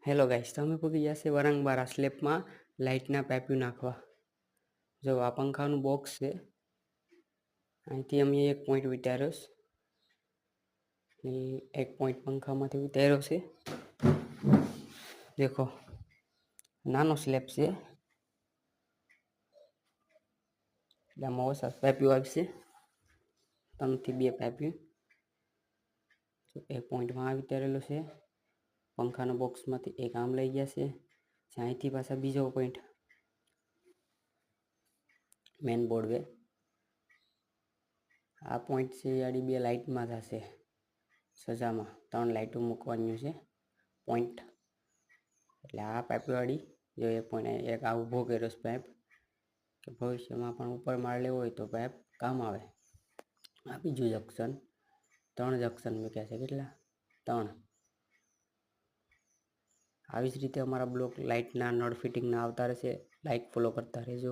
Hello guys, તમે પૂગી જશે વરંગબારા સ્લેબમાં લાઇટના પાઇપ્યુ નાખવા. જો આ પંખાનું બોક્સ છે. અહીંથી અમે એક પોઈન્ટ વિચાર્યો છે. એક પોઈન્ટ પંખામાંથી વિચાર્યો છે. દેખો, નાનો સ્લેબ છે. એટલે આમાં ઓછા પાઇપ્યુ આવશે. 3 થી 2 પાઇપ્યુ એક પોઈન્ટમાં આ વિચારેલો છે. પંખાના બોક્સમાંથી એક આમ લઈ ગયા છે. અહીંથી પાછા બીજો પોઈન્ટ મેન બોર્ડ વે આ પોઈન્ટ છે. આડી 2 લાઇટમાં થશે. સજામાં 3 લાઇટો મૂકવાની છે પોઈન્ટ. એટલે આ પાઇપ વાળી જો એક પોઈન્ટ એક આ ઊભો કર્યો છે પાઇપ, કે ભવિષ્યમાં પણ ઉપર માળ લેવો હોય તો પાઇપ કામ આવે. આ બીજું જંક્શન, 3 જંક્શન મૂક્યા છે. કેટલા? 3. આવી જ રીતે અમારા બ્લોક લાઇટના નળ ફિટિંગના આવતા રહેશે. લાઇક ફોલો કરતા રહેજો.